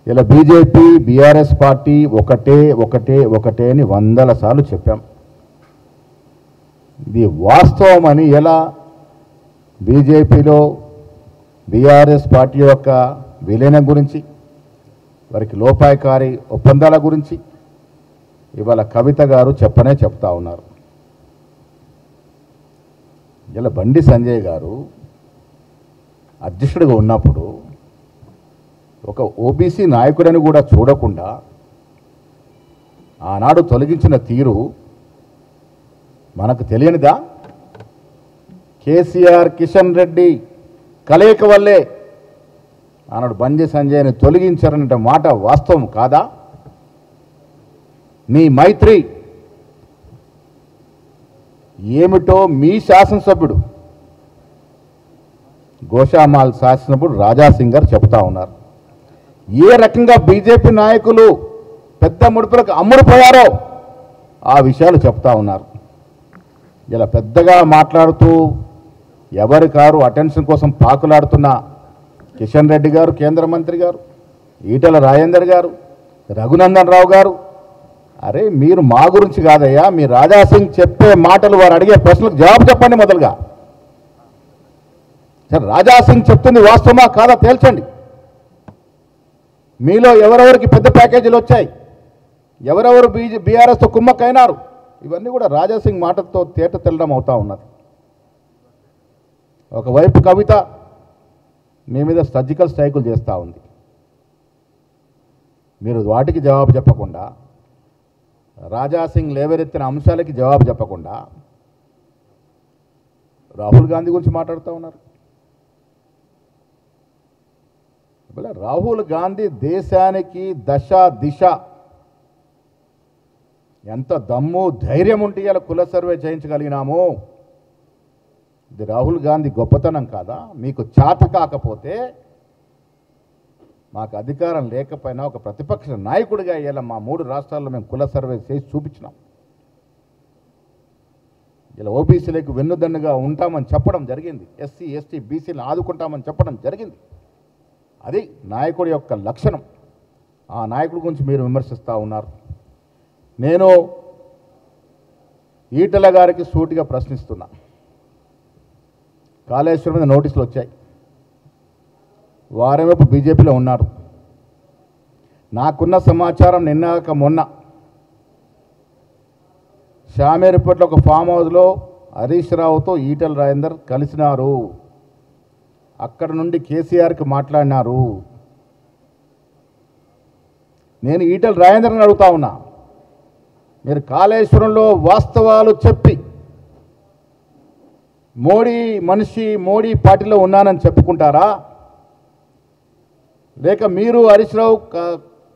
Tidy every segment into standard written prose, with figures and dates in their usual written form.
ఇలా BJP BRS party ఒకటే ఒకటే ఒకటే అని వందల సార్లు చెప్పాం. ఇది వాస్తవం అని ఎలా బీజేపీలో బీఆర్ఎస్ పార్టీ యొక్క విలీనం గురించి, వారికి లోపాయకారి ఒప్పందాల గురించి ఇవాళ కవిత గారు చెప్తా ఉన్నారు. ఇలా బండి సంజయ్ గారు అధ్యక్షుడిగా ఉన్నప్పుడు ఒక ఓబీసీ నాయకుడని కూడా చూడకుండా ఆనాడు తొలగించిన తీరు మనకు తెలియనిదా? కేసీఆర్ కిషన్ రెడ్డి కలయిక వల్లే ఆనాడు బండి సంజయ్ని తొలగించారనే మాట వాస్తవం కాదా? మీ మైత్రి ఏమిటో మీ శాసనసభ్యుడు గోషామాల్ శాసనసభ్యుడు రాజాసింగ్ గారు చెప్తా ఉన్నారు. ఏ రకంగా బీజేపీ నాయకులు పెద్ద ముడుపులకు అమ్ముడుపోయారో ఆ విషయాలు చెప్తా ఉన్నారు. ఇలా పెద్దగా మాట్లాడుతూ ఎవరి కారు అటెన్షన్ కోసం పాకులాడుతున్న కిషన్ రెడ్డి గారు, కేంద్ర మంత్రి గారు, ఈటెల రాజేందర్ గారు, రఘునందన్ రావు గారు, అరే మీరు మా గురించి కాదయ్యా, మీ రాజాసింగ్ చెప్పే మాటలు, వారు అడిగే ప్రశ్నలకు జవాబు చెప్పండి. మొదలుగా సరే, రాజాసింగ్ చెప్తుంది వాస్తవమా కాదా తేల్చండి. మీలో ఎవరెవరికి పెద్ద ప్యాకేజీలు వచ్చాయి, ఎవరెవరు బీఆర్ఎస్తో కుమ్మక్కైనారు, ఇవన్నీ కూడా రాజాసింగ్ మాటలతో తేట తెల్లడం అవుతా ఉన్నది. ఒకవైపు కవిత మీ మీద సర్జికల్ స్ట్రైకులు చేస్తూ ఉంది. మీరు వాటికి జవాబు చెప్పకుండా, రాజాసింగ్ లేవరెత్తిన అంశాలకి జవాబు చెప్పకుండా రాహుల్ గాంధీ గురించి మాట్లాడుతూ ఉన్నారు. రాహుల్ గాంధీ దేశానికి దశ దిశ ఎంత దమ్ము ధైర్యం ఉంటే ఇలా కుల సర్వే చేయించగలిగినాము. ఇది రాహుల్ గాంధీ గొప్పతనం కాదా? మీకు చేత కాకపోతే, మాకు అధికారం లేకపోయినా ఒక ప్రతిపక్ష నాయకుడిగా ఇలా మా 3 రాష్ట్రాల్లో మేము కుల సర్వే చేసి చూపించినాం. ఇలా ఓబీసీలకు వెన్నుదన్నుగా ఉంటామని చెప్పడం జరిగింది, ఎస్సీ ఎస్టీ బీసీలను ఆదుకుంటామని చెప్పడం జరిగింది. అది నాయకుడి యొక్క లక్షణం. ఆ నాయకుడి గురించి మీరు విమర్శిస్తూ ఉన్నారు. నేను ఈటెల గారికి సూటిగా ప్రశ్నిస్తున్నా. కాళేశ్వరం మీద నోటీసులు వచ్చాయి, వారేమో బీజేపీలో ఉన్నారు. నాకున్న సమాచారం నిన్నాక మొన్న షామేరుపేటలో ఒక ఫామ్ హౌస్లో హరీష్ రావుతో ఈటెల రాజేందర్ కలిసినారు. అక్కడ నుండి కేసీఆర్కి మాట్లాడినారు. నేను ఈటెల రాజేందర్ని అడుగుతా ఉన్నా, మీరు కాళేశ్వరంలో వాస్తవాలు చెప్పి మోడీ మనిషి, మోడీ పార్టీలో ఉన్నానని చెప్పుకుంటారా? లేక మీరు హరీష్ రావు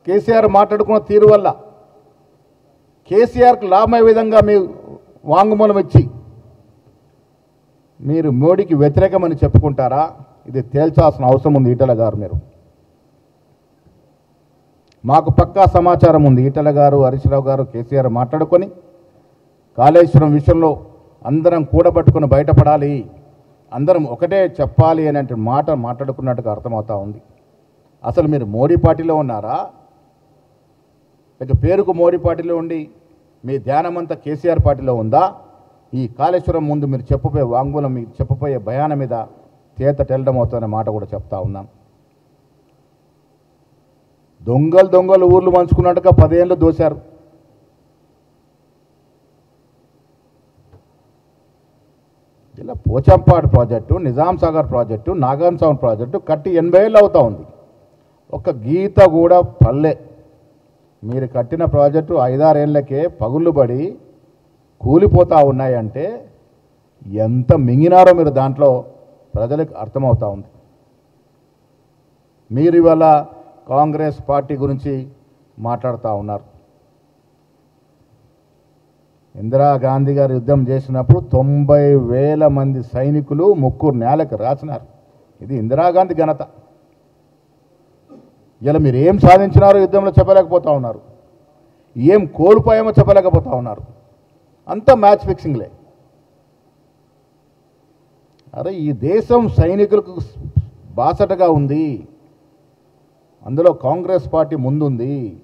కేసీఆర్ మాట్లాడుకున్న తీరు వల్ల కేసీఆర్కి లాభమయ్యే విధంగా మీ వాంగ్మూలం ఇచ్చి మీరు మోడీకి వ్యతిరేకమని చెప్పుకుంటారా? ఇది తేల్చాల్సిన అవసరం ఉంది ఈటెల గారు. మీరు మాకు పక్కా సమాచారం ఉంది, ఈటెల గారు, హరీష్ రావు గారు, కేసీఆర్ మాట్లాడుకొని కాళేశ్వరం విషయంలో అందరం కూడబట్టుకుని బయటపడాలి, అందరం ఒకటే చెప్పాలి అనే మాట మాట్లాడుకున్నట్టుగా అర్థమవుతా ఉంది. అసలు మీరు మోడీ పార్టీలో ఉన్నారా, లేక పేరుకు మోడీ పార్టీలో ఉండి మీ ధ్యానమంతా కేసీఆర్ పార్టీలో ఉందా? ఈ కాళేశ్వరం ముందు మీరు చెప్పబోయే వాంగ్మూలం, మీరు చెప్పబోయే భయాన మీద చేత తెల్లడం అవుతుందనే మాట కూడా చెప్తా ఉన్నాను. దొంగలు ఊర్లు పంచుకున్నట్టుగా 10 ఏళ్ళు దోశారు. ఇలా Pochampadu project, Nizam Sagar project, Nagarjuna project కట్టి 80 ఏళ్ళు అవుతా ఉంది. ఒక గీత కూడా పల్లె. మీరు కట్టిన ప్రాజెక్టు 5-6 ఏళ్ళకే పగుళ్ళు పడి కూలిపోతూ ఉన్నాయంటే ఎంత మింగినారో మీరు దాంట్లో ప్రజలకు అర్థమవుతా ఉంది. మీరు ఇవాళ కాంగ్రెస్ పార్టీ గురించి మాట్లాడుతూ ఉన్నారు. ఇందిరాగాంధీ గారు యుద్ధం చేసినప్పుడు 90,000 మంది సైనికులు ముక్కురు నేలకు రాసినారు. ఇది ఇందిరాగాంధీ ఘనత. ఇలా మీరు ఏం సాధించినారో యుద్ధంలో చెప్పలేకపోతా ఉన్నారు, ఏం కోల్పోయామో చెప్పలేకపోతా ఉన్నారు. అంతా మ్యాచ్ ఫిక్సింగ్లే. అరే ఈ దేశం సైనికులకు బాసటగా ఉంది. అందులో కాంగ్రెస్ పార్టీ ముందుంది.